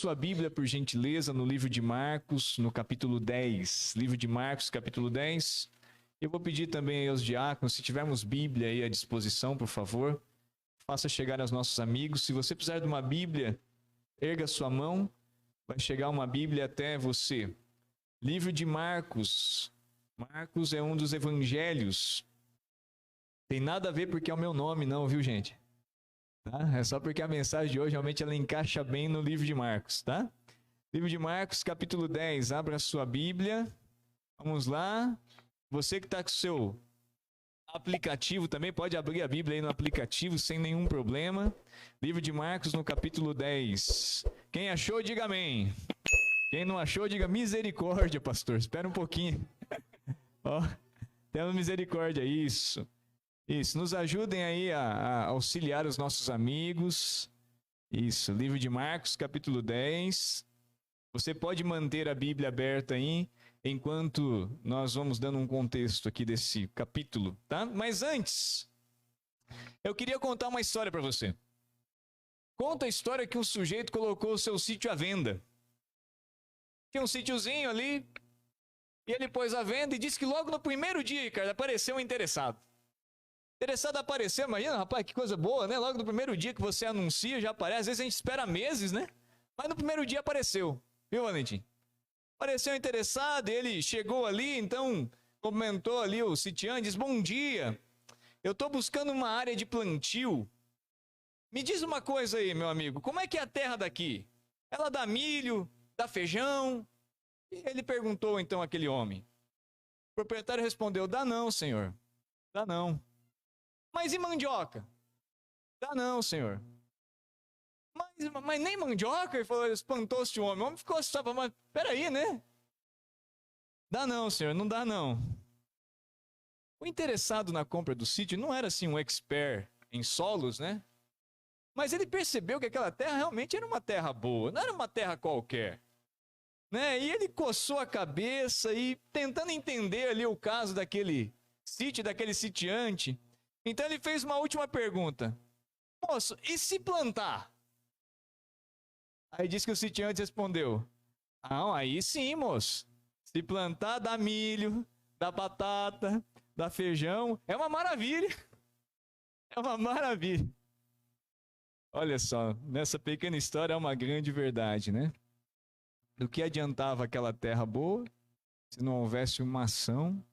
sua Bíblia, por gentileza, no livro de Marcos, no capítulo 10. Livro de Marcos, capítulo 10. Eu vou pedir também aos diáconos, se tivermos Bíblia aí à disposição, por favor, faça chegar aos nossos amigos. Se você precisar de uma Bíblia, erga sua mão, vai chegar uma Bíblia até você. Livro de Marcos. Marcos é um dos evangelhos. Tem nada a ver porque é o meu nome, não, viu, gente? Tá? É só porque a mensagem de hoje realmente ela encaixa bem no livro de Marcos, tá? Livro de Marcos, capítulo 10. Abra a sua Bíblia. Vamos lá. Você que está com o seu aplicativo também pode abrir a Bíblia aí no aplicativo sem nenhum problema. Livro de Marcos, no capítulo 10. Quem achou, diga amém. Quem não achou, diga misericórdia, pastor. Espera um pouquinho. Ó, temos misericórdia, isso. Isso, nos ajudem aí a auxiliar os nossos amigos. Isso, livro de Marcos, capítulo 10. Você pode manter a Bíblia aberta aí, enquanto nós vamos dando um contexto aqui desse capítulo, tá? Mas antes, eu queria contar uma história para você. Conta a história que um sujeito colocou o seu sítio à venda. Tinha um sítiozinho ali, e ele pôs à venda e disse que logo no primeiro dia, cara, apareceu um interessado. Interessado apareceu, imagina, rapaz, que coisa boa, né? Logo no primeiro dia que você anuncia, já aparece. Às vezes a gente espera meses, né? Mas no primeiro dia apareceu, viu, Valentim? Apareceu interessado, ele chegou ali, então comentou ali o sitiante, diz, bom dia, eu estou buscando uma área de plantio. Me diz uma coisa aí, meu amigo, como é que é a terra daqui? Ela dá milho, dá feijão? E ele perguntou então àquele homem. O proprietário respondeu, dá não, senhor, dá não. Mas e mandioca? Dá não, senhor. Mas nem mandioca? Ele falou, espantou-se o homem. O homem ficou assustado, mas peraí, né? Dá não, senhor, não dá não. O interessado na compra do sítio não era assim um expert em solos, né? Mas ele percebeu que aquela terra realmente era uma terra boa, não era uma terra qualquer. Né? E ele coçou a cabeça e tentando entender ali o caso daquele sítio, daquele sitiante. Então ele fez uma última pergunta. Moço, e se plantar? Aí disse que o sitiante respondeu. Ah, aí sim, moço. Se plantar, dá milho, dá batata, dá feijão. É uma maravilha. É uma maravilha. Olha só, nessa pequena história é uma grande verdade, né? Do que adiantava aquela terra boa se não houvesse uma ação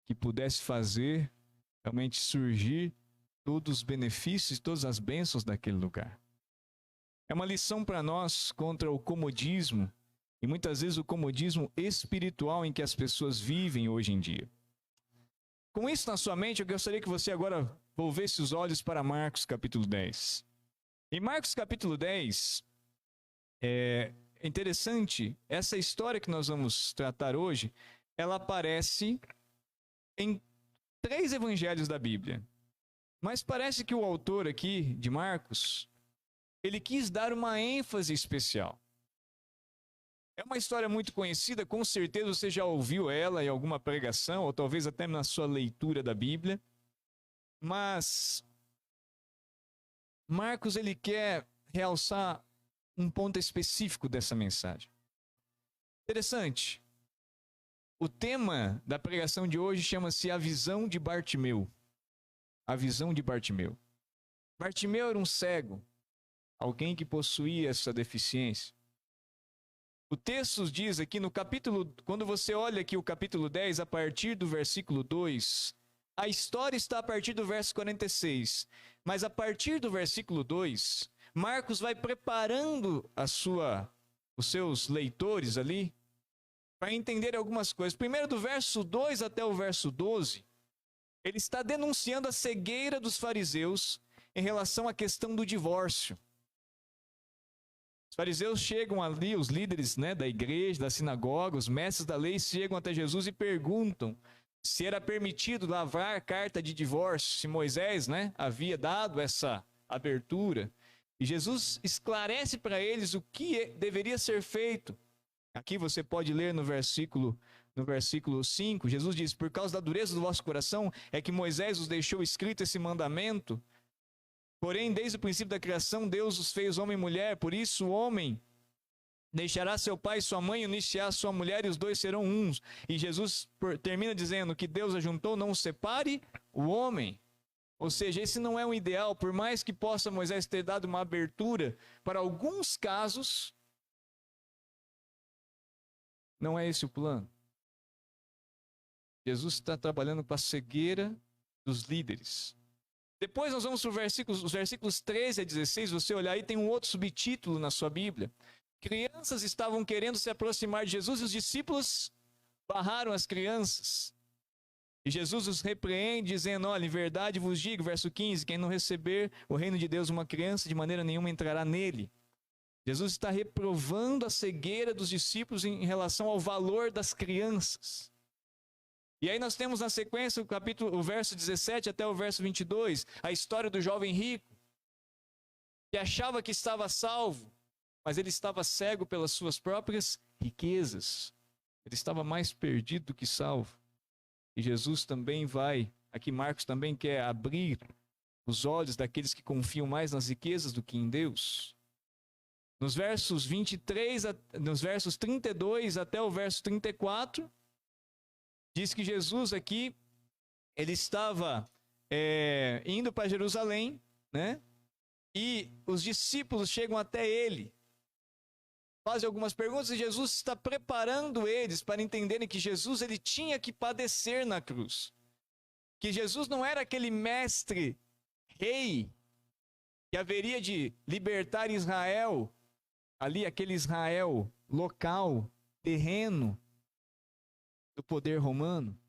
que pudesse fazer realmente surgir todos os benefícios, todas as bênçãos daquele lugar. É uma lição para nós contra o comodismo e muitas vezes o comodismo espiritual em que as pessoas vivem hoje em dia. Com isso na sua mente, eu gostaria que você agora volvesse os olhos para Marcos capítulo 10. Em Marcos capítulo 10, é interessante, essa história que nós vamos tratar hoje, ela aparece em 3 evangelhos da Bíblia. Mas parece que o autor aqui, de Marcos, ele quis dar uma ênfase especial. É uma história muito conhecida, com certeza você já ouviu ela em alguma pregação, ou talvez até na sua leitura da Bíblia. Mas Marcos, ele quer realçar um ponto específico dessa mensagem. Interessante. O tema da pregação de hoje chama-se A Visão de Bartimeu. A visão de Bartimeu. Bartimeu era um cego, alguém que possuía essa deficiência. O texto diz aqui no capítulo, quando você olha aqui o capítulo 10, a partir do versículo 2, a história está a partir do verso 46, mas a partir do versículo 2, Marcos vai preparando os seus leitores ali para entender algumas coisas. Primeiro, do verso 2 até o verso 12, ele está denunciando a cegueira dos fariseus em relação à questão do divórcio. Os fariseus chegam ali, os líderes, né, da igreja, da sinagoga, os mestres da lei chegam até Jesus e perguntam se era permitido lavrar carta de divórcio, se Moisés, né, havia dado essa abertura. E Jesus esclarece para eles o que deveria ser feito. Aqui você pode ler no versículo 5, Jesus diz, por causa da dureza do vosso coração, é que Moisés os deixou escrito esse mandamento. Porém, desde o princípio da criação, Deus os fez homem e mulher, por isso o homem Deixará seu pai e sua mãe, unir-se-á sua mulher, e os dois serão uns. E Jesus termina dizendo que Deus ajuntou, não separe o homem. Ou seja, esse não é um ideal, por mais que possa Moisés ter dado uma abertura para alguns casos, não é esse o plano. Jesus está trabalhando com a cegueira dos líderes. Depois nós vamos para os versículos 13 a 16, você olhar aí, tem um outro subtítulo na sua Bíblia. Crianças estavam querendo se aproximar de Jesus e os discípulos barraram as crianças. E Jesus os repreende, dizendo, olha, em verdade vos digo, verso 15, quem não receber o reino de Deus uma criança, de maneira nenhuma entrará nele. Jesus está reprovando a cegueira dos discípulos em relação ao valor das crianças. E aí nós temos na sequência o verso 17 até o verso 22, a história do jovem rico, que achava que estava salvo, mas ele estava cego pelas suas próprias riquezas. Ele estava mais perdido do que salvo. E Jesus também aqui Marcos também quer abrir os olhos daqueles que confiam mais nas riquezas do que em Deus. Nos versos 32 até o verso 34, diz que Jesus aqui, ele estava indo para Jerusalém, né? E os discípulos chegam até ele, fazem algumas perguntas e Jesus está preparando eles para entenderem que Jesus ele tinha que padecer na cruz. Que Jesus não era aquele mestre, rei, que haveria de libertar Israel, ali aquele Israel local, terreno, do poder romano.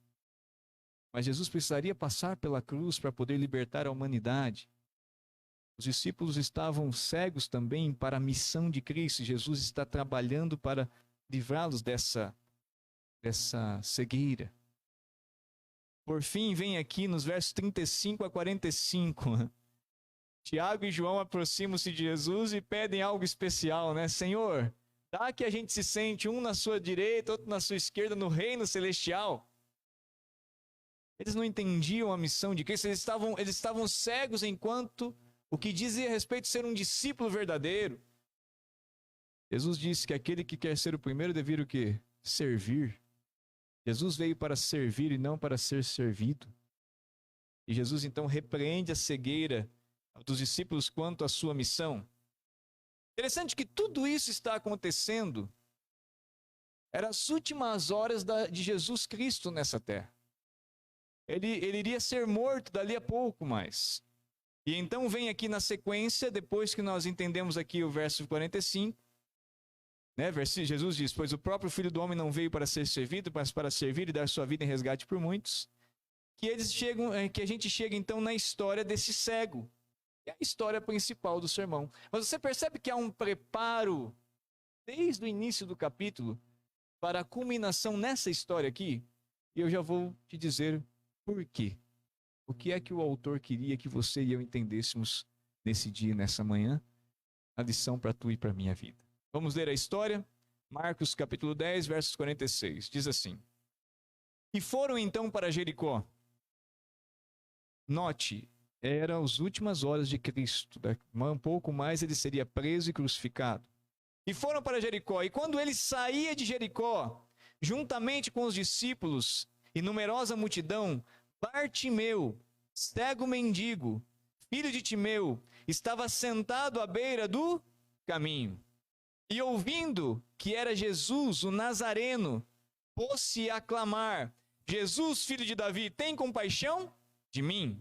Mas Jesus precisaria passar pela cruz para poder libertar a humanidade. Os discípulos estavam cegos também para a missão de Cristo. Jesus está trabalhando para livrá-los dessa cegueira. Por fim, vem aqui nos versos 35 a 45. Tiago e João aproximam-se de Jesus e pedem algo especial, né? Senhor, dá que a gente se sente um na sua direita, outro na sua esquerda, no reino celestial. Eles não entendiam a missão de Cristo, eles estavam cegos enquanto o que dizia a respeito de ser um discípulo verdadeiro. Jesus disse que aquele que quer ser o primeiro deve ir o quê? Servir. Jesus veio para servir e não para ser servido. E Jesus então repreende a cegueira dos discípulos quanto à sua missão. Interessante que tudo isso está acontecendo. Eram as últimas horas de Jesus Cristo nessa terra. Ele iria ser morto dali a pouco mais. E então vem aqui na sequência, depois que nós entendemos aqui o verso 45, né? Jesus diz, pois o próprio Filho do Homem não veio para ser servido, mas para servir e dar sua vida em resgate por muitos. Que a gente chega então na história desse cego. É a história principal do sermão. Mas você percebe que há um preparo, desde o início do capítulo, para a culminação nessa história aqui? E eu já vou te dizer por quê. O que é que o autor queria que você e eu entendêssemos nesse dia, nessa manhã? A lição para tu e para a minha vida. Vamos ler a história? Marcos capítulo 10, versos 46. Diz assim. E foram então para Jericó. Note, eram as últimas horas de Cristo. Um pouco mais ele seria preso e crucificado. E foram para Jericó. E quando ele saía de Jericó, juntamente com os discípulos e numerosa multidão, Bartimeu, cego mendigo, filho de Timeu, estava sentado à beira do caminho. E ouvindo que era Jesus, o Nazareno, pôs-se a clamar, Jesus, filho de Davi, tem compaixão de mim?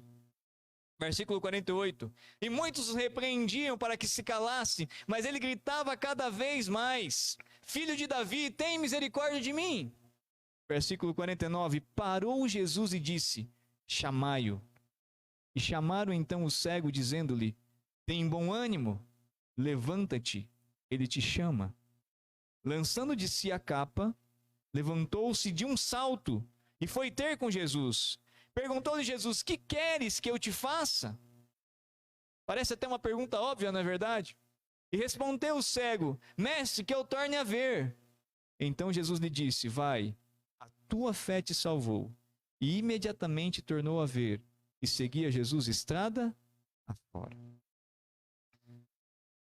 Versículo 48. E muitos o repreendiam para que se calasse, mas ele gritava cada vez mais, filho de Davi, tem misericórdia de mim? Versículo 49. Parou Jesus e disse, chamai-o. E chamaram então o cego, dizendo-lhe, tem bom ânimo, levanta-te, ele te chama. Lançando de si a capa, levantou-se de um salto e foi ter com Jesus. Perguntou-lhe Jesus, que queres que eu te faça? Parece até uma pergunta óbvia, não é verdade? E respondeu o cego, mestre, que eu torne a ver. Então Jesus lhe disse, vai, a tua fé te salvou. E imediatamente tornou a ver, e seguia Jesus estrada afora.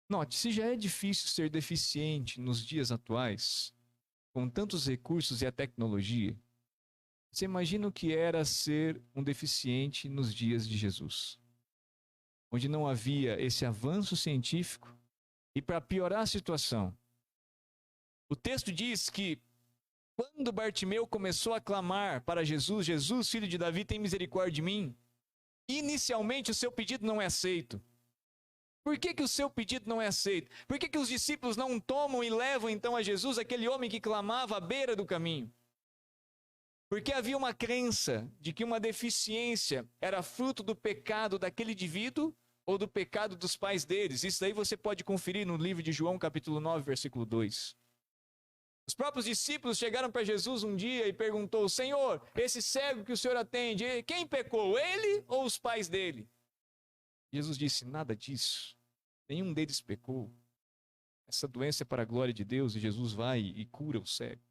Note, se já é difícil ser deficiente nos dias atuais, com tantos recursos e a tecnologia, você imagina o que era ser um deficiente nos dias de Jesus, onde não havia esse avanço científico e, para piorar a situação, o texto diz que quando Bartimeu começou a clamar para Jesus, Jesus, filho de Davi, tem misericórdia de mim, inicialmente o seu pedido não é aceito. Por que o seu pedido não é aceito? Por que os discípulos não tomam e levam então a Jesus aquele homem que clamava à beira do caminho? Porque havia uma crença de que uma deficiência era fruto do pecado daquele indivíduo ou do pecado dos pais deles. Isso daí você pode conferir no livro de João, capítulo 9, versículo 2. Os próprios discípulos chegaram para Jesus um dia e perguntou: Senhor, esse cego que o Senhor atende, quem pecou, ele ou os pais dele? Jesus disse: nada disso. Nenhum deles pecou. Essa doença é para a glória de Deus e Jesus vai e cura o cego.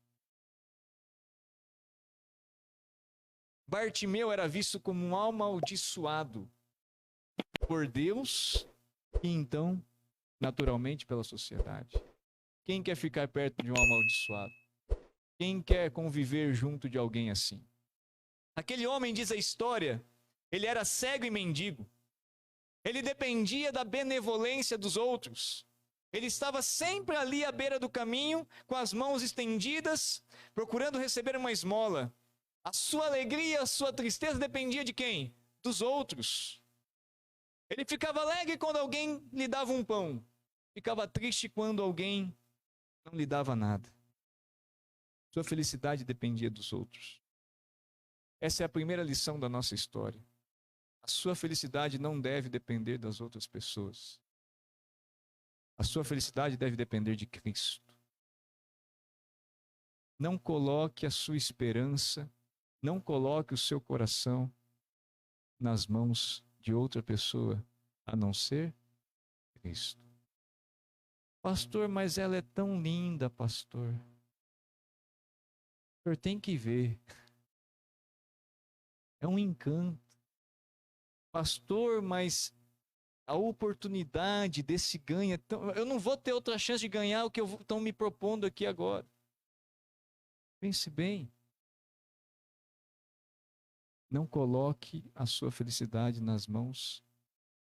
Bartimeu era visto como um amaldiçoado por Deus e então, naturalmente, pela sociedade. Quem quer ficar perto de um amaldiçoado? Quem quer conviver junto de alguém assim? Aquele homem, diz a história, ele era cego e mendigo. Ele dependia da benevolência dos outros. Ele estava sempre ali à beira do caminho, com as mãos estendidas, procurando receber uma esmola. A sua alegria, a sua tristeza dependia de quem? Dos outros. Ele ficava alegre quando alguém lhe dava um pão. Ficava triste quando alguém não lhe dava nada. Sua felicidade dependia dos outros. Essa é a primeira lição da nossa história. A sua felicidade não deve depender das outras pessoas. A sua felicidade deve depender de Cristo. Não coloque a sua esperança, não coloque o seu coração nas mãos de outra pessoa, a não ser Cristo. Pastor, mas ela é tão linda, pastor. O senhor tem que ver. É um encanto. Pastor, mas a oportunidade desse ganho, eu não vou ter outra chance de ganhar o que estão me propondo aqui agora. Pense bem. Não coloque a sua felicidade nas mãos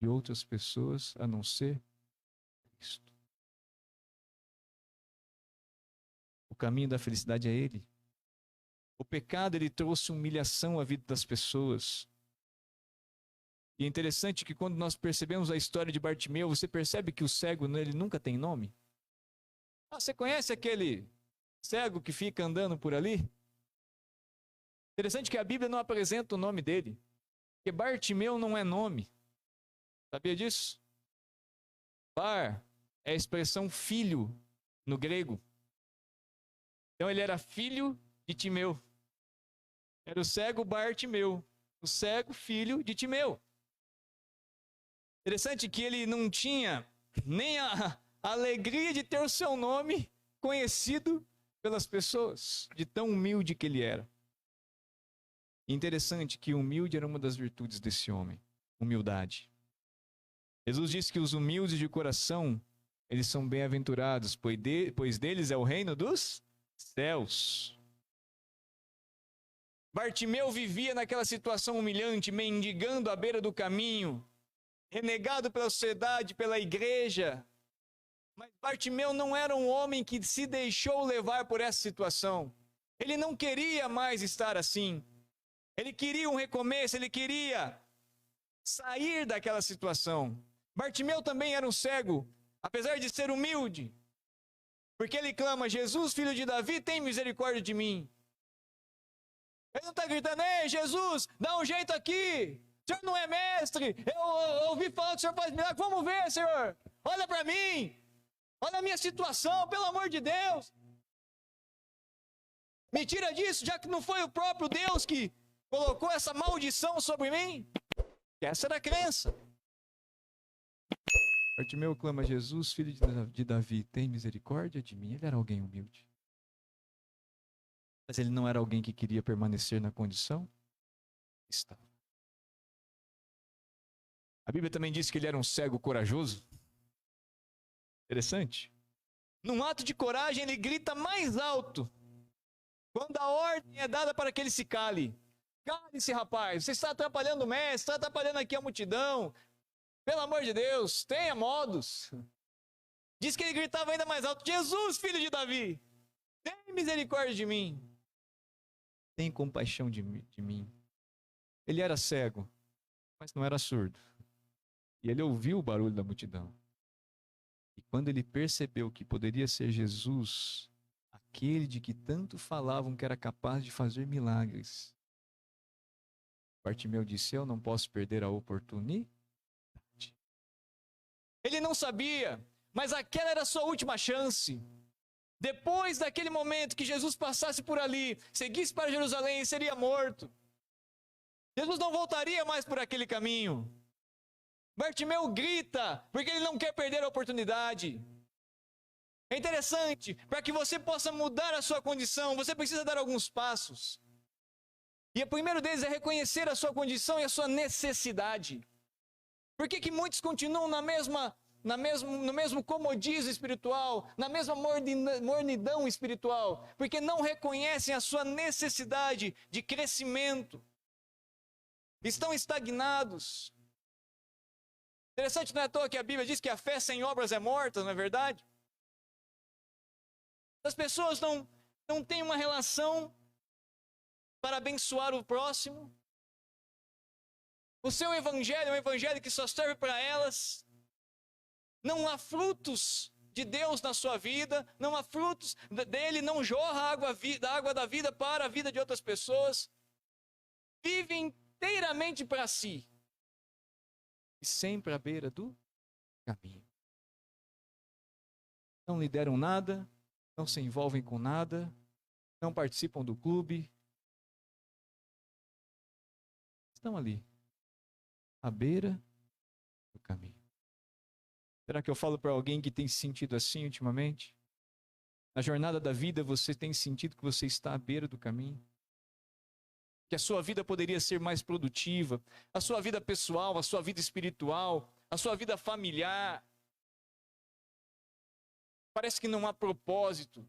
de outras pessoas, a não ser Cristo. O caminho da felicidade é Ele. O pecado, ele trouxe humilhação à vida das pessoas. E é interessante que quando nós percebemos a história de Bartimeu, você percebe que o cego, ele nunca tem nome. Você conhece aquele cego que fica andando por ali? Interessante que a Bíblia não apresenta o nome dele. Porque Bartimeu não é nome. Sabia disso? Bar é a expressão filho no grego. Então ele era filho de Timeu. Era o cego Bartimeu. O cego filho de Timeu. Interessante que ele não tinha nem a alegria de ter o seu nome conhecido pelas pessoas, de tão humilde que ele era. Interessante que humilde era uma das virtudes desse homem, humildade. Jesus disse que os humildes de coração, eles são bem-aventurados, pois deles é o reino dos céus. Bartimeu vivia naquela situação humilhante, mendigando à beira do caminho, renegado pela sociedade, pela igreja. Mas Bartimeu não era um homem que se deixou levar por essa situação. Ele não queria mais estar assim. Ele queria um recomeço, ele queria sair daquela situação. Bartimeu também era um cego, apesar de ser humilde. Porque ele clama: Jesus, filho de Davi, tem misericórdia de mim. Ele não está gritando: ei, Jesus, dá um jeito aqui. O senhor não é mestre. Eu ouvi falar que o senhor faz milagre. Vamos ver, senhor. Olha para mim. Olha a minha situação, pelo amor de Deus. Me tira disso, já que não foi o próprio Deus que colocou essa maldição sobre mim. Essa era a crença. Bartimeu clama: Jesus, filho de Davi, tem misericórdia de mim. Ele era alguém humilde. Mas ele não era alguém que queria permanecer na condição? Estava. A Bíblia também diz que ele era um cego corajoso. Interessante. Num ato de coragem, ele grita mais alto. Quando a ordem é dada para que ele se cale. Cale-se, rapaz, você está atrapalhando o mestre, está atrapalhando aqui a multidão. Pelo amor de Deus, tenha modos. Diz que ele gritava ainda mais alto: Jesus, filho de Davi, tem misericórdia de mim. Tem compaixão de mim. Ele era cego, mas não era surdo. E ele ouviu o barulho da multidão. E quando ele percebeu que poderia ser Jesus, aquele de que tanto falavam que era capaz de fazer milagres, Bartimeu disse: eu não posso perder a oportunidade. Ele não sabia, mas aquela era a sua última chance. Depois daquele momento que Jesus passasse por ali, seguisse para Jerusalém e seria morto, Jesus não voltaria mais por aquele caminho. Bartimeu grita, porque ele não quer perder a oportunidade. É interessante, para que você possa mudar a sua condição, você precisa dar alguns passos. E o primeiro deles é reconhecer a sua condição e a sua necessidade. Por que muitos continuam no mesmo comodismo espiritual, na mesma mornidão espiritual? Porque não reconhecem a sua necessidade de crescimento. Estão estagnados. Interessante, não é à toa que a Bíblia diz que a fé sem obras é morta, não é verdade? As pessoas não têm uma relação para abençoar o próximo. O seu evangelho é um evangelho que só serve para elas. Não há frutos de Deus na sua vida, não há frutos dele, não jorra a água da vida para a vida de outras pessoas. Vive inteiramente para si. E sempre à beira do caminho. Não lideram nada, não se envolvem com nada, não participam do clube. Estão ali, à beira do caminho. Será que eu falo para alguém que tem se sentido assim ultimamente? Na jornada da vida você tem sentido que você está à beira do caminho? Que a sua vida poderia ser mais produtiva, a sua vida pessoal, a sua vida espiritual, a sua vida familiar. Parece que não há propósito.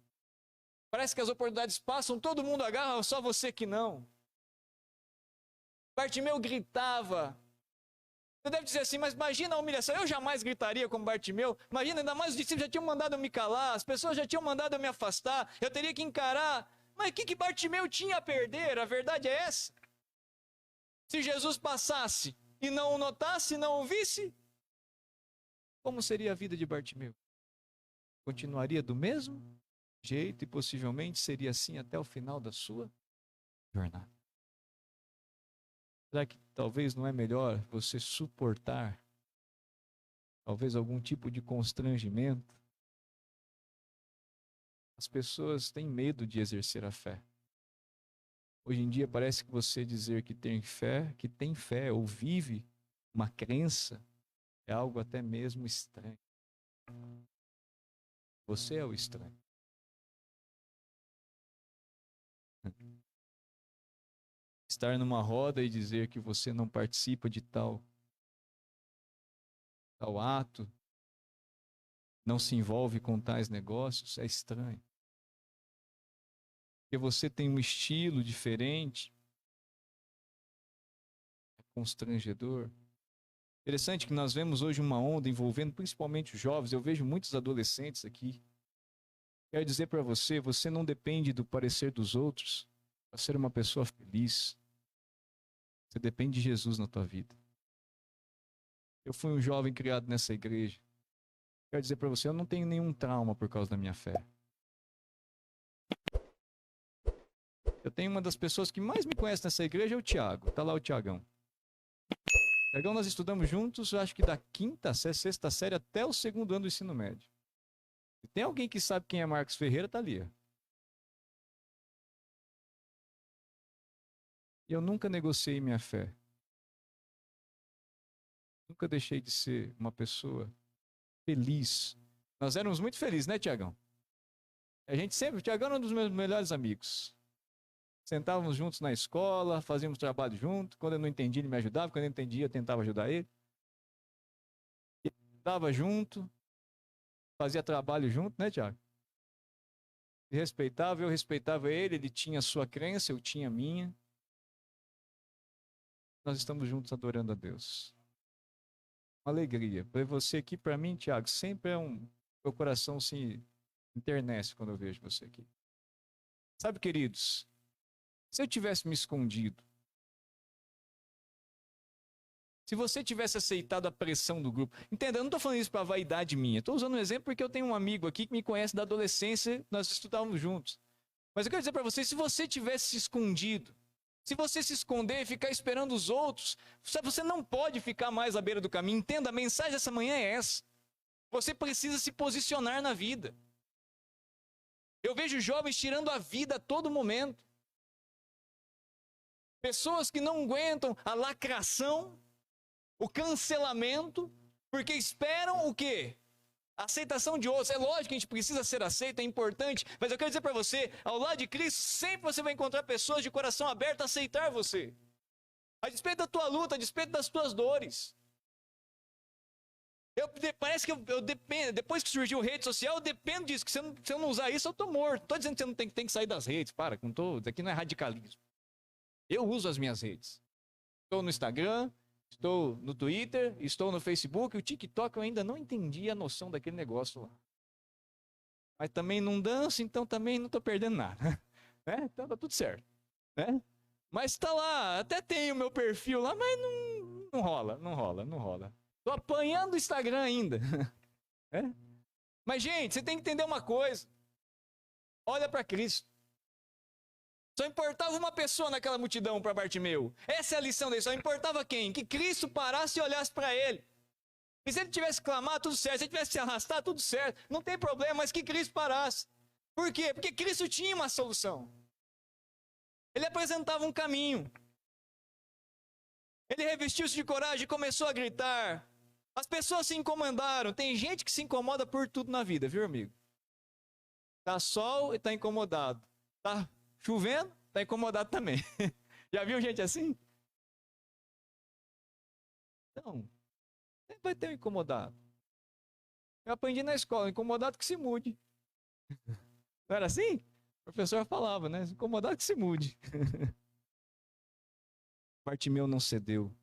Parece que as oportunidades passam, todo mundo agarra, só você que não. Bartimeu gritava. Você deve dizer assim, mas imagina a humilhação. Eu jamais gritaria como Bartimeu. Imagina, ainda mais os discípulos já tinham mandado eu me calar, as pessoas já tinham mandado eu me afastar, eu teria que encarar. Mas o que Bartimeu tinha a perder? A verdade é essa. Se Jesus passasse e não o notasse, não o visse, como seria a vida de Bartimeu? Continuaria do mesmo jeito e possivelmente seria assim até o final da sua jornada. Será que talvez não é melhor você suportar talvez algum tipo de constrangimento? As pessoas têm medo de exercer a fé. Hoje em dia parece que você dizer que tem fé ou vive uma crença é algo até mesmo estranho. Você é o estranho. Estar numa roda e dizer que você não participa de tal ato, não se envolve com tais negócios, é estranho. Porque você tem um estilo diferente, é constrangedor. Interessante que nós vemos hoje uma onda envolvendo principalmente os jovens, eu vejo muitos adolescentes aqui. Quero dizer para você, você não depende do parecer dos outros para ser uma pessoa feliz. Você depende de Jesus na tua vida. Eu fui um jovem criado nessa igreja. Quero dizer para você, eu não tenho nenhum trauma por causa da minha fé. Eu tenho uma das pessoas que mais me conhece nessa igreja, é o Tiago. Tá lá o Tiagão. Tiagão, nós estudamos juntos, acho que da quinta, sexta série até o segundo ano do ensino médio. Se tem alguém que sabe quem é Marcos Ferreira, tá ali. E eu nunca negociei minha fé. Nunca deixei de ser uma pessoa feliz. Nós éramos muito felizes, né, Tiagão? A gente sempre, o Tiagão era um dos meus melhores amigos. Sentávamos juntos na escola, fazíamos trabalho junto. Quando eu não entendia, ele me ajudava. Quando eu entendia, eu tentava ajudar ele. Estava junto. Fazia trabalho junto, né, Tiago? Respeitava, eu respeitava ele tinha a sua crença, eu tinha a minha. Nós estamos juntos adorando a Deus. Uma alegria. Para você aqui, para mim, Tiago, sempre meu coração se enternece quando eu vejo você aqui. Sabe, queridos, se eu tivesse me escondido, se você tivesse aceitado a pressão do grupo, entenda, eu não estou falando isso para vaidade minha, estou usando um exemplo porque eu tenho um amigo aqui que me conhece da adolescência, nós estudávamos juntos. Mas eu quero dizer para você, se você tivesse se escondido, se você se esconder e ficar esperando os outros, você não pode ficar mais à beira do caminho. Entenda, a mensagem dessa manhã é essa. Você precisa se posicionar na vida. Eu vejo jovens tirando a vida a todo momento. Pessoas que não aguentam a lacração, o cancelamento, porque esperam o quê? A aceitação de outros. É lógico que a gente precisa ser aceito, é importante, mas eu quero dizer para você, ao lado de Cristo, sempre você vai encontrar pessoas de coração aberto a aceitar você. A despeito da tua luta, a despeito das tuas dores. Parece que eu dependo, depois que surgiu rede social, eu dependo disso, que se eu não usar isso, eu tô morto. Estou dizendo que você não tem que sair das redes, para, com todo, aqui não é radicalismo. Eu uso as minhas redes. Estou no Instagram, estou no Twitter, estou no Facebook, o TikTok eu ainda não entendi a noção daquele negócio lá. Mas também não danço, então também não estou perdendo nada. Né? Então tá tudo certo. Né? Mas está lá, até tem o meu perfil lá, mas não rola. Tô apanhando o Instagram ainda. É? Mas, gente, você tem que entender uma coisa. Olha para Cristo. Só importava uma pessoa naquela multidão para Bartimeu. Essa é a lição dele. Só importava quem? Que Cristo parasse e olhasse para ele. E se ele tivesse clamado, tudo certo. Se ele tivesse se arrastado, tudo certo. Não tem problema, mas que Cristo parasse. Por quê? Porque Cristo tinha uma solução. Ele apresentava um caminho. Ele revestiu-se de coragem e começou a gritar. As pessoas se incomodaram. Tem gente que se incomoda por tudo na vida, viu, amigo? Tá sol e tá incomodado. Tá chovendo, tá incomodado também. Já viu gente assim? Então, sempre vai ter um incomodado. Eu aprendi na escola, incomodado que se mude. Não era assim? O professor falava, né? Incomodado que se mude. Bartimeu não cedeu,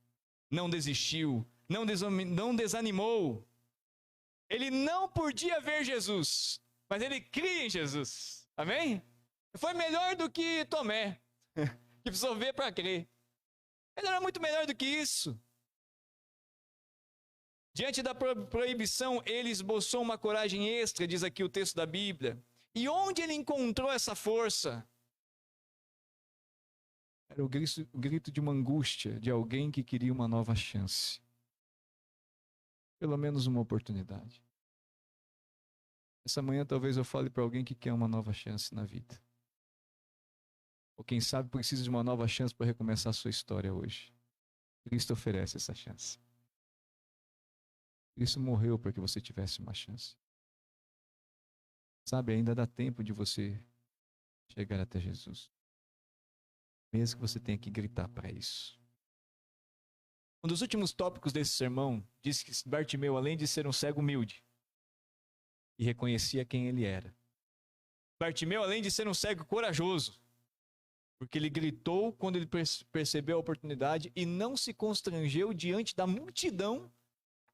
não desistiu, não desanimou. Ele não podia ver Jesus, mas ele cria em Jesus. Amém? Foi melhor do que Tomé, que precisou ver para crer. Ele era muito melhor do que isso. Diante da proibição, ele esboçou uma coragem extra, diz aqui o texto da Bíblia. E onde ele encontrou essa força? Era o grito de uma angústia de alguém que queria uma nova chance. Pelo menos uma oportunidade. Essa manhã talvez eu fale para alguém que quer uma nova chance na vida. Ou quem sabe precisa de uma nova chance para recomeçar a sua história hoje. Cristo oferece essa chance. Cristo morreu para que você tivesse uma chance. Sabe, ainda dá tempo de você chegar até Jesus. Mesmo que você tenha que gritar para isso. Um dos últimos tópicos desse sermão diz que Bartimeu, além de ser um cego humilde, e reconhecia quem ele era. Bartimeu, além de ser um cego corajoso, porque ele gritou quando ele percebeu a oportunidade e não se constrangeu diante da multidão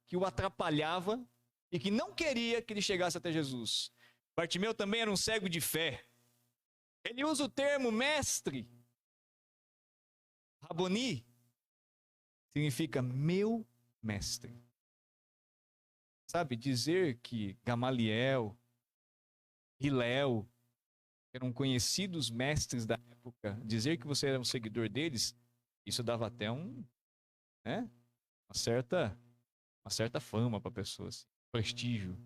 que o atrapalhava e que não queria que ele chegasse até Jesus. Bartimeu também era um cego de fé. Ele usa o termo mestre. Raboni significa meu mestre. Sabe, dizer que Gamaliel, Hilel, eram conhecidos mestres da época, dizer que você era um seguidor deles, isso dava até uma certa fama para pessoas, prestígio.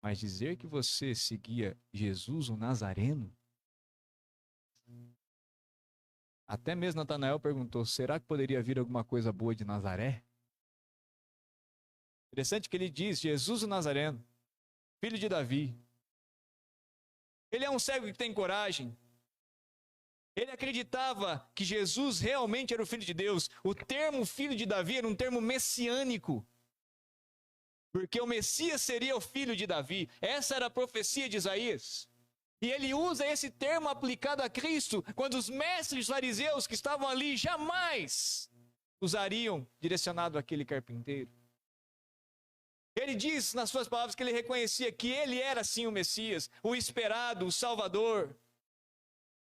Mas dizer que você seguia Jesus, o Nazareno, até mesmo Natanael perguntou, será que poderia vir alguma coisa boa de Nazaré? Interessante que ele diz, Jesus o Nazareno, filho de Davi. Ele é um cego que tem coragem. Ele acreditava que Jesus realmente era o Filho de Deus. O termo filho de Davi era um termo messiânico. porque o Messias seria o filho de Davi. Essa era a profecia de Isaías. E ele usa esse termo aplicado a Cristo, quando os mestres fariseus que estavam ali jamais usariam direcionado àquele carpinteiro. Ele diz nas suas palavras que ele reconhecia que ele era sim o Messias, o esperado, o Salvador.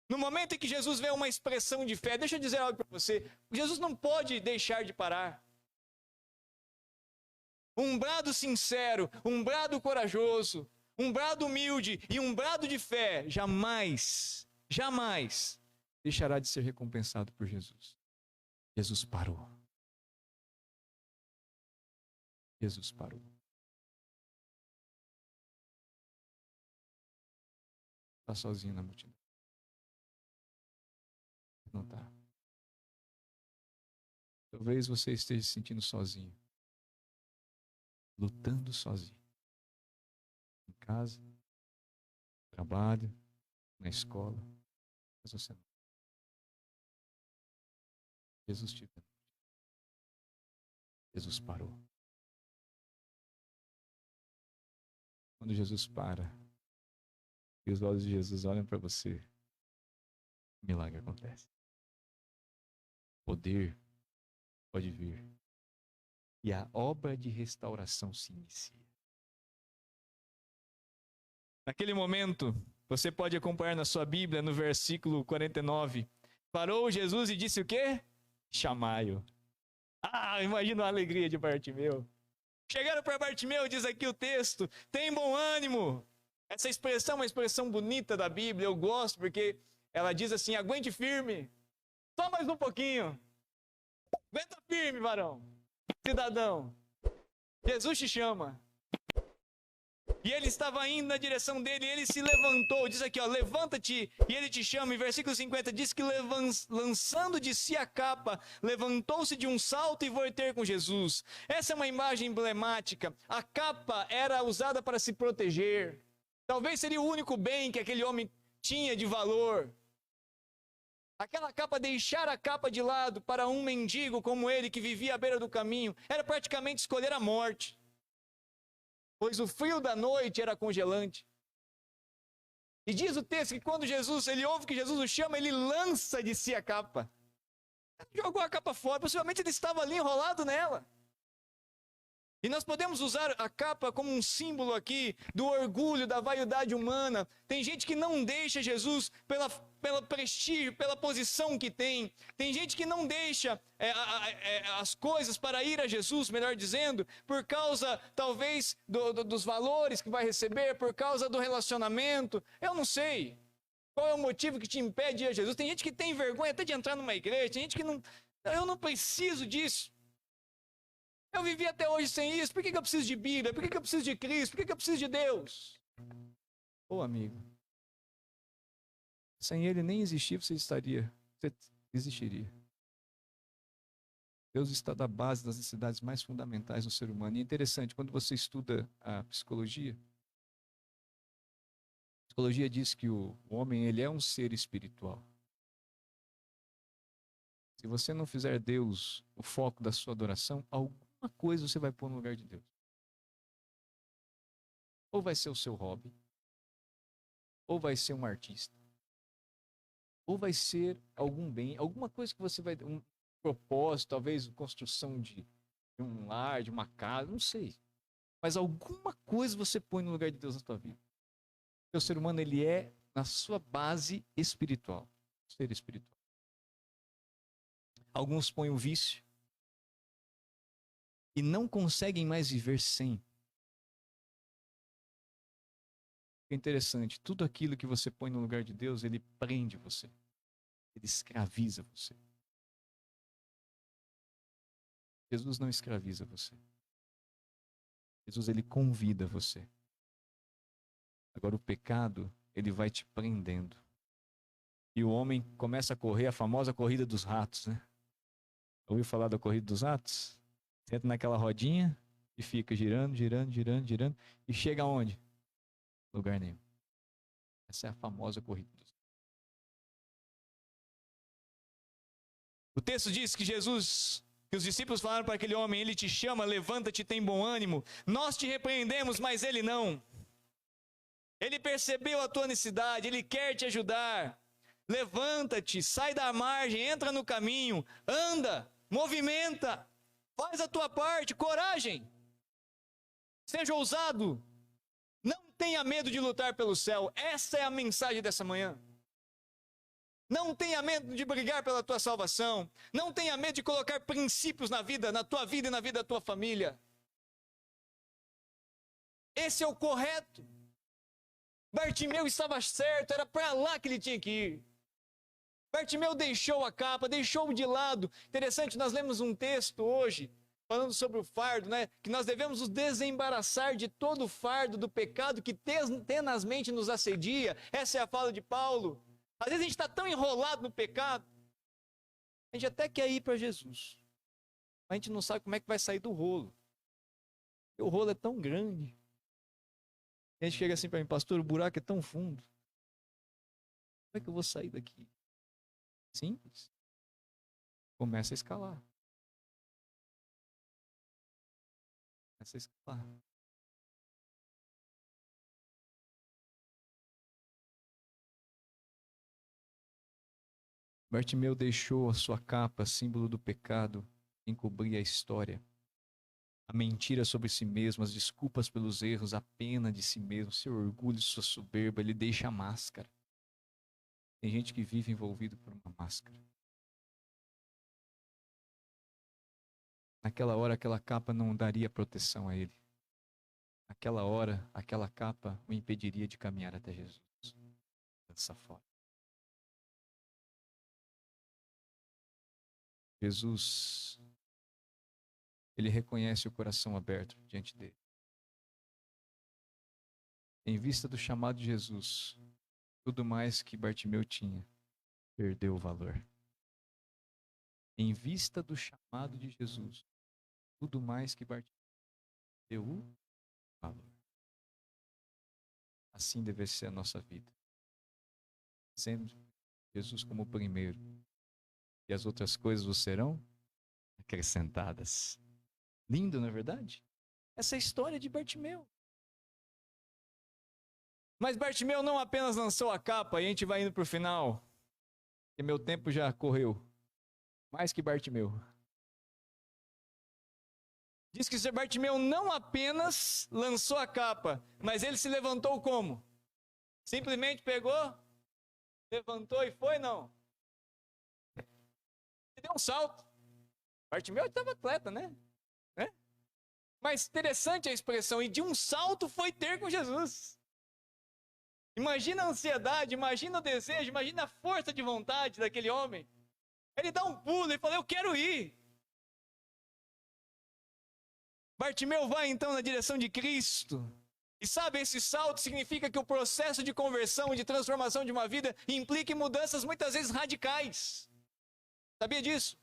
No momento em que Jesus vê uma expressão de fé, deixa eu dizer algo para você, Jesus não pode deixar de parar. Um brado sincero, um brado corajoso, um brado humilde e um brado de fé jamais deixará de ser recompensado por Jesus. Jesus parou. Jesus parou. Está sozinho na multidão. Não está. Talvez você esteja se sentindo sozinho. Lutando sozinho. Em casa, no trabalho, na escola. Mas você não. Jesus te vê. Jesus parou. Quando Jesus para, e os olhos de Jesus olham para você, o milagre acontece. Poder pode vir. E a obra de restauração se inicia. Naquele momento, você pode acompanhar na sua Bíblia, no versículo 49. Parou Jesus e disse o quê? Chamai-o. Imagina a alegria de Bartimeu. Chegaram para Bartimeu, diz aqui o texto, tem bom ânimo. Essa expressão é uma expressão bonita da Bíblia, eu gosto, porque ela diz assim, aguente firme, só mais um pouquinho. Aguenta firme, varão, cidadão. Jesus te chama. E ele estava indo na direção dele, e ele se levantou, diz aqui, levanta-te, e ele te chama. Em versículo 50 diz que lançando de si a capa, levantou-se de um salto e foi ter com Jesus. Essa é uma imagem emblemática. A capa era usada para se proteger. Talvez seria o único bem que aquele homem tinha de valor. Aquela capa, deixar a capa de lado para um mendigo como ele, que vivia à beira do caminho, era praticamente escolher a morte. Pois o frio da noite era congelante. E diz o texto que quando ele ouve que Jesus o chama, ele lança de si a capa. Jogou a capa fora, possivelmente ele estava ali enrolado nela. E nós podemos usar a capa como um símbolo aqui do orgulho, da vaidade humana. Tem gente que não deixa Jesus pelo prestígio, pela posição que tem. Tem gente que não deixa as coisas para ir a Jesus, melhor dizendo, por causa, talvez, dos valores que vai receber, por causa do relacionamento. Eu não sei qual é o motivo que te impede de ir a Jesus. Tem gente que tem vergonha até de entrar numa igreja, tem gente que não... Eu não preciso disso. Eu vivi até hoje sem isso. Por que eu preciso de Bíblia? Por que eu preciso de Cristo? Por que eu preciso de Deus? Amigo, sem Ele nem existir, você existiria. Deus está da base das necessidades mais fundamentais do ser humano. E é interessante, quando você estuda a psicologia diz que o homem ele é um ser espiritual. Se você não fizer Deus o foco da sua adoração, alguma coisa você vai pôr no lugar de Deus. Ou vai ser o seu hobby, ou vai ser um artista, ou vai ser algum bem, alguma coisa que você vai... Um propósito, talvez construção de um lar, de uma casa, não sei. Mas alguma coisa você põe no lugar de Deus na sua vida. Porque o ser humano, ele é, na sua base, espiritual. Ser espiritual. Alguns põem o vício e não conseguem mais viver sem. É interessante, tudo aquilo que você põe no lugar de Deus, ele prende você. Ele escraviza você. Jesus não escraviza você. Jesus, ele convida você. Agora o pecado, ele vai te prendendo. E o homem começa a correr a famosa corrida dos ratos, né? Ouviu falar da corrida dos ratos? Entra naquela rodinha e fica girando, girando, girando, girando. E chega aonde? Lugar nenhum. Essa é a famosa corrida dos ratos. O texto diz que Jesus Que os discípulos falaram para aquele homem: ele te chama, levanta-te, tem bom ânimo. Nós te repreendemos, mas ele não. Ele percebeu a tua necessidade, ele quer te ajudar. Levanta-te, sai da margem, entra no caminho, anda, movimenta, faz a tua parte, coragem. Seja ousado. Não tenha medo de lutar pelo céu. Essa é a mensagem dessa manhã. Não tenha medo de brigar pela tua salvação. Não tenha medo de colocar princípios na vida, na tua vida e na vida da tua família. Esse é o correto. Bartimeu estava certo, era para lá que ele tinha que ir. Bartimeu deixou a capa, deixou de lado. Interessante, nós lemos um texto hoje, falando sobre o fardo, né? Que nós devemos nos desembaraçar de todo o fardo do pecado que tenazmente nos assedia. Essa é a fala de Paulo. Às vezes a gente está tão enrolado no pecado, a gente até quer ir para Jesus, mas a gente não sabe como é que vai sair do rolo. E o rolo é tão grande. E a gente chega assim para mim: pastor, o buraco é tão fundo. Como é que eu vou sair daqui? Simples. Começa a escalar. Começa a escalar. Bartimeu deixou a sua capa, símbolo do pecado, encobrir a história. A mentira sobre si mesmo, as desculpas pelos erros, a pena de si mesmo, seu orgulho, sua soberba. Ele deixa a máscara. Tem gente que vive envolvido por uma máscara. Naquela hora, aquela capa não daria proteção a ele. Naquela hora, aquela capa o impediria de caminhar até Jesus. Dessa forma. Jesus, ele reconhece o coração aberto diante dele. Em vista do chamado de Jesus, tudo mais que Bartimeu tinha perdeu o valor. Em vista do chamado de Jesus, tudo mais que Bartimeu perdeu o valor. Assim deve ser a nossa vida. Sendo Jesus como o primeiro, e as outras coisas vos serão acrescentadas. Lindo, não é verdade? Essa é a história de Bartimeu. Mas Bartimeu não apenas lançou a capa, e a gente vai indo para o final, e meu tempo já correu. Mais que Bartimeu. Diz que Bartimeu não apenas lançou a capa, mas ele se levantou como? Simplesmente pegou, levantou e foi, não? Ele deu um salto. Bartimeu estava atleta, né? Mas interessante a expressão, e de um salto foi ter com Jesus. Imagina a ansiedade, imagina o desejo, imagina a força de vontade daquele homem. Ele dá um pulo e fala: eu quero ir. Bartimeu vai então na direção de Cristo. E sabe, esse salto significa que o processo de conversão e de transformação de uma vida implica em mudanças muitas vezes radicais. Sabia disso?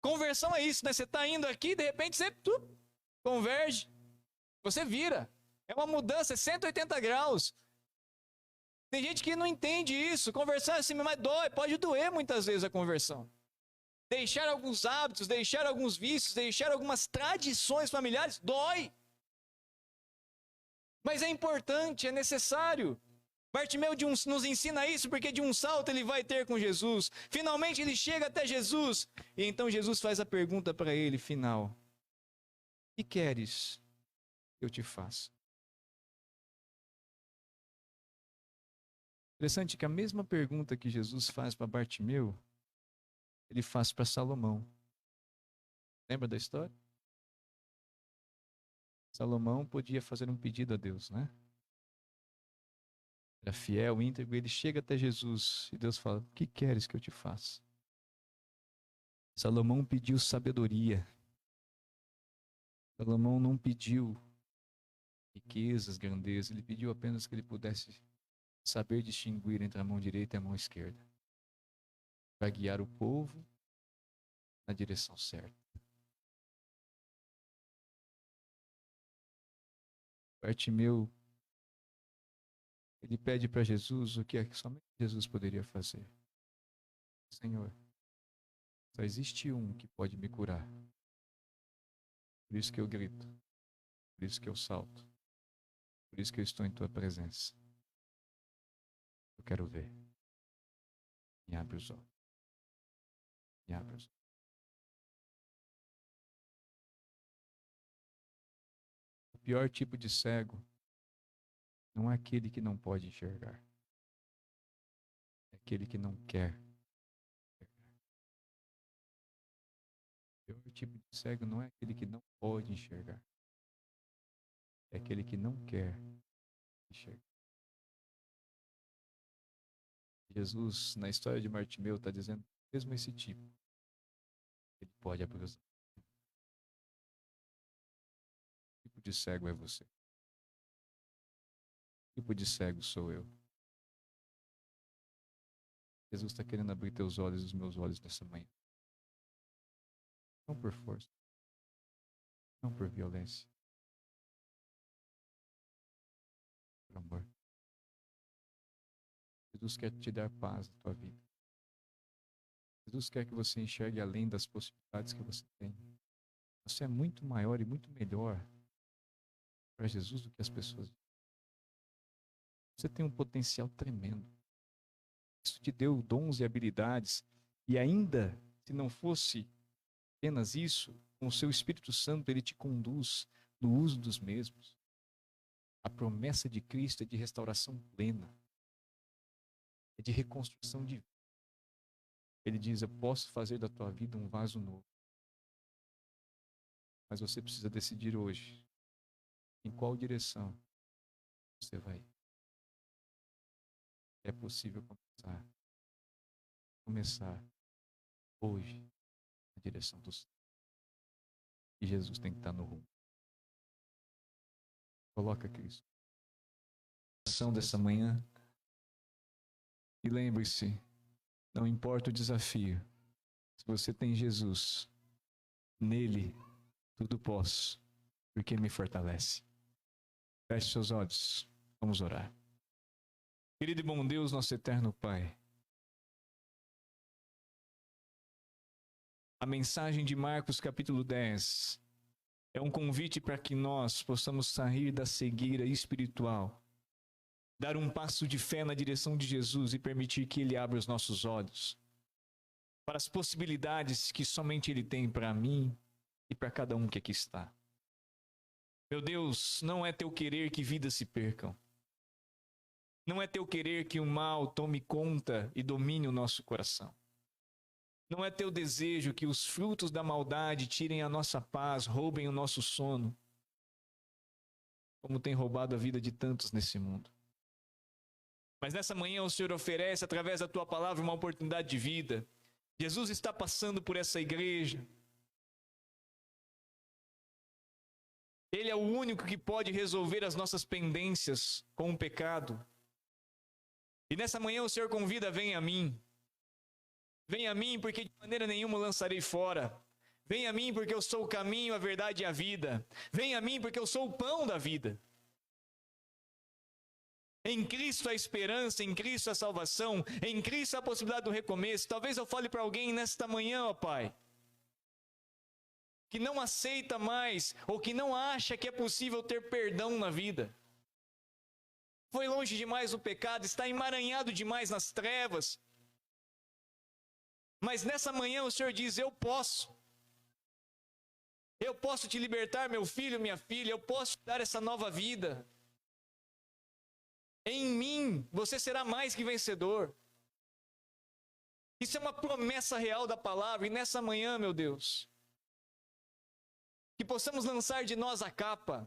Conversão é isso, né? Você está indo aqui, de repente você converge, você vira. É uma mudança, é 180 graus. Tem gente que não entende isso. Conversar assim, mas dói, pode doer muitas vezes a conversão. Deixar alguns hábitos, deixar alguns vícios, deixar algumas tradições familiares, dói. Mas é importante, é necessário. Bartimeu nos ensina isso porque de um salto ele vai ter com Jesus. Finalmente ele chega até Jesus. E então Jesus faz a pergunta para ele, final: que queres que eu te faça? Interessante que a mesma pergunta que Jesus faz para Bartimeu, ele faz para Salomão. Lembra da história? Salomão podia fazer um pedido a Deus, né? Era fiel, íntegro, ele chega até Jesus e Deus fala: o que queres que eu te faça? Salomão pediu sabedoria. Salomão não pediu riquezas, grandeza, ele pediu apenas que ele pudesse saber distinguir entre a mão direita e a mão esquerda, para guiar o povo na direção certa. Bartimeu, ele pede para Jesus o que somente Jesus poderia fazer. Senhor, Só existe um que pode me curar. Por isso que eu grito. Por isso que eu salto. Por isso que eu estou em tua presença. Eu quero ver. Me abre os olhos. Me abre os olhos. O pior tipo de cego não é aquele que não pode enxergar. É aquele que não quer enxergar. O pior tipo de cego não é aquele que não pode enxergar. É aquele que não quer enxergar. Jesus, na história de Bartimeu, está dizendo mesmo esse tipo. Ele pode abrir os olhos. Que tipo de cego é você? Que tipo de cego sou eu? Jesus está querendo abrir teus olhos e os meus olhos nessa manhã. Não por força, não por violência, por amor. Jesus quer te dar paz na tua vida. Jesus quer que você enxergue além das possibilidades que você tem. Você é muito maior e muito melhor para Jesus do que as pessoas. Você tem um potencial tremendo. Isso te deu dons e habilidades. E ainda, se não fosse apenas isso, com o seu Espírito Santo, ele te conduz no uso dos mesmos. A promessa de Cristo é de restauração plena. É de reconstrução de vida. Ele diz: eu posso fazer da tua vida um vaso novo. Mas você precisa decidir hoje em qual direção você vai. É possível começar hoje na direção do céu. E Jesus tem que estar no rumo. Coloca Cristo. A ação dessa manhã. E lembre-se, não importa o desafio. Se você tem Jesus, nele tudo posso, porque me fortalece. Feche seus olhos. Vamos orar. Querido e bom Deus, nosso eterno Pai. A mensagem de Marcos capítulo 10 é um convite para que nós possamos sair da cegueira espiritual, dar um passo de fé na direção de Jesus e permitir que Ele abra os nossos olhos para as possibilidades que somente Ele tem para mim e para cada um que aqui está. Meu Deus, não é teu querer que vidas se percam. Não é teu querer que o mal tome conta e domine o nosso coração. Não é teu desejo que os frutos da maldade tirem a nossa paz, roubem o nosso sono, como tem roubado a vida de tantos nesse mundo. Mas nessa manhã o Senhor oferece, através da tua palavra, uma oportunidade de vida. Jesus está passando por essa igreja. Ele é o único que pode resolver as nossas pendências com o pecado. E nessa manhã o Senhor convida: venha a mim. Venha a mim, porque de maneira nenhuma o lançarei fora. Venha a mim, porque eu sou o caminho, a verdade e a vida. Venha a mim, porque eu sou o pão da vida. Em Cristo a esperança, em Cristo a salvação, em Cristo a possibilidade do recomeço. Talvez eu fale para alguém nesta manhã, ó Pai, que não aceita mais, ou que não acha que é possível ter perdão na vida. Foi longe demais o pecado, está emaranhado demais nas trevas. Mas nessa manhã o Senhor diz: eu posso. Eu posso te libertar, meu filho, minha filha. Eu posso te dar essa nova vida. Em mim você será mais que vencedor. Isso é uma promessa real da palavra. E nessa manhã, meu Deus, que possamos lançar de nós a capa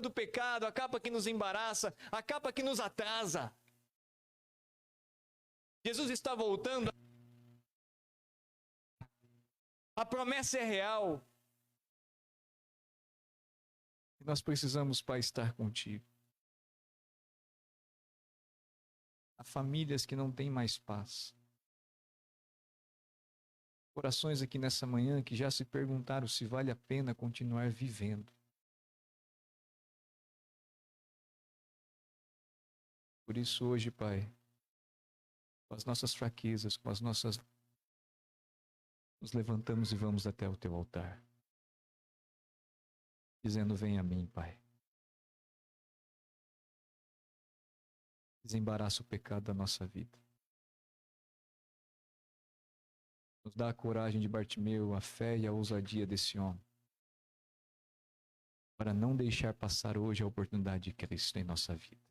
do pecado, a capa que nos embaraça, a capa que nos atrasa. Jesus está voltando. A promessa é real. E nós precisamos, Pai, estar contigo. Há famílias que não têm mais paz. Corações aqui nessa manhã que já se perguntaram se vale a pena continuar vivendo. Por isso hoje, Pai, com as nossas fraquezas, com as nossas nos levantamos e vamos até o teu altar, dizendo: vem a mim, Pai. Desembaraça o pecado da nossa vida. Nos dá a coragem de Bartimeu, a fé e a ousadia desse homem, para não deixar passar hoje a oportunidade de Cristo em nossa vida.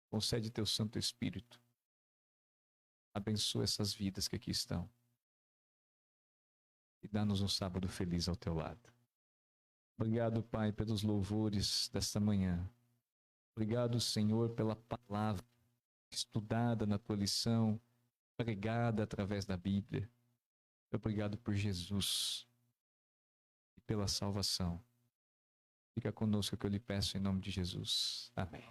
Concede teu Santo Espírito. Abençoa essas vidas que aqui estão. E dá-nos um sábado feliz ao teu lado. Obrigado, Pai, pelos louvores desta manhã. Obrigado, Senhor, pela palavra estudada na tua lição, pregada através da Bíblia. Obrigado por Jesus e pela salvação. Fica conosco que eu lhe peço em nome de Jesus. Amém.